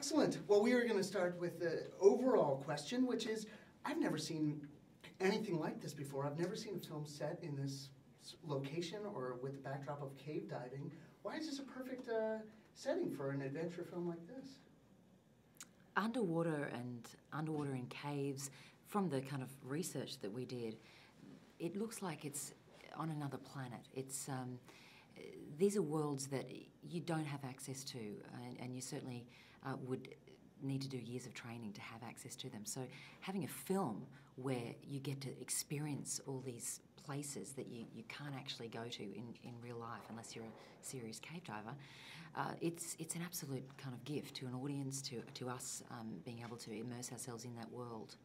Excellent. Well, we are going to start with the overall question, which is, I've never seen anything like this before. I've never seen a film set in this location or with the backdrop of cave diving. Why is this a perfect setting for an adventure film like this? Underwater in caves, from the kind of research that we did, it looks like it's on another planet. It's these are worlds that you don't have access to, and you certainly would need to do years of training to have access to them. So having a film where you get to experience all these places that you can't actually go to in real life unless you're a serious cave diver, it's an absolute kind of gift to an audience, to us, being able to immerse ourselves in that world.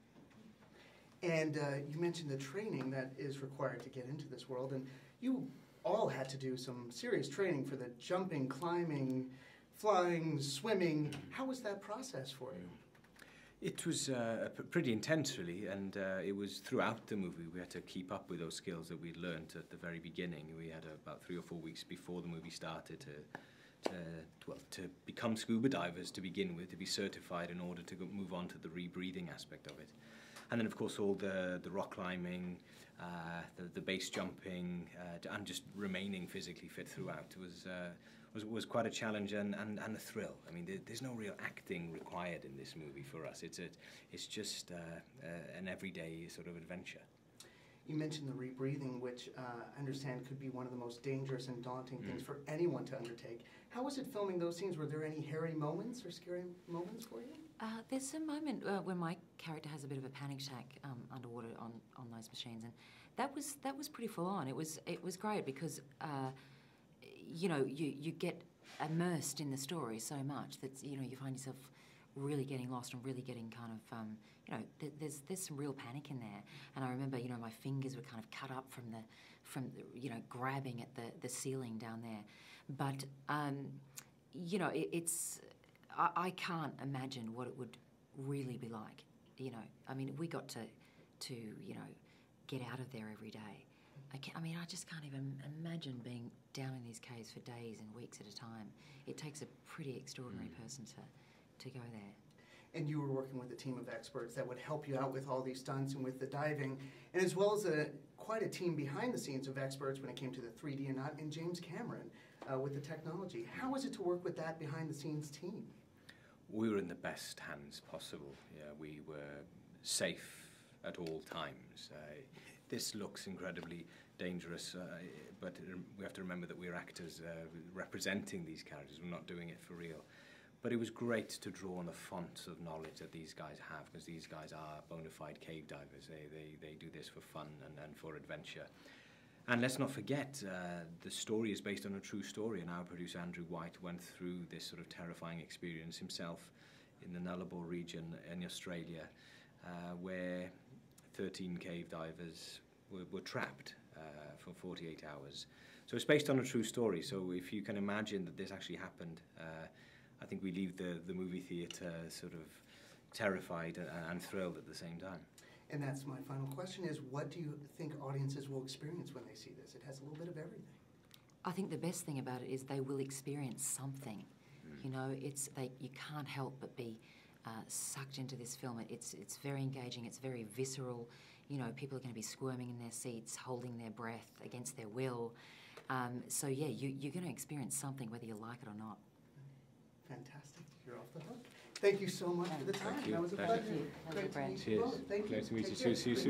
And you mentioned the training that is required to get into this world, and you all had to do some serious training for the jumping, climbing, flying, swimming. How was that process for you? It was pretty intense, really, and it was throughout the movie. We had to keep up with those skills that we'd learned at the very beginning. We had about 3 or 4 weeks before the movie started to become scuba divers to begin with, to be certified in order to move on to the rebreathing aspect of it. And then, of course, all the rock climbing, the base jumping, and just remaining physically fit throughout was quite a challenge and a thrill. I mean, there's no real acting required in this movie for us. It's just an everyday sort of adventure. You mentioned the rebreathing, which I understand could be one of the most dangerous and daunting things for anyone to undertake. How was it filming those scenes? Were there any hairy moments or scary moments for you? There's a moment when my character has a bit of a panic attack underwater on those machines, and that was pretty full on. It was great because you know, you get immersed in the story so much that you find yourself really getting lost and really getting kind of, there's some real panic in there. And I remember, my fingers were kind of cut up from the grabbing at the ceiling down there. But, I can't imagine what it would really be like, I mean, we got to get out of there every day. I just can't even imagine being down in these caves for days and weeks at a time. It takes a pretty extraordinary person to go there. And you were working with a team of experts that would help you out with all these stunts and with the diving, and as well as quite a team behind the scenes of experts when it came to the 3D and James Cameron with the technology. How was it to work with that behind the scenes team? We were in the best hands possible. Yeah, we were safe at all times. This looks incredibly dangerous, but we have to remember that we're actors representing these characters. We're not doing it for real. But it was great to draw on the fonts of knowledge that these guys have, because these guys are bona fide cave divers. They do this for fun and for adventure. And let's not forget, the story is based on a true story, and our producer Andrew Wight went through this sort of terrifying experience himself in the Nullarbor region in Australia, where 13 cave divers were trapped for 48 hours. So it's based on a true story, so if you can imagine that this actually happened, I think we leave the movie theatre sort of terrified and thrilled at the same time. And that's my final question is, what do you think audiences will experience when they see this? It has a little bit of everything. I think the best thing about it is they will experience something. You can't help but be sucked into this film. It's very engaging, it's very visceral. People are going to be squirming in their seats, holding their breath against their will. So yeah, you're going to experience something whether you like it or not. Fantastic. You're off the hook. Thank you so much for the time. That was a pleasure. Thank you. Great to meet you Cheers. both. Thank you. Great to meet you. Take care. See you soon.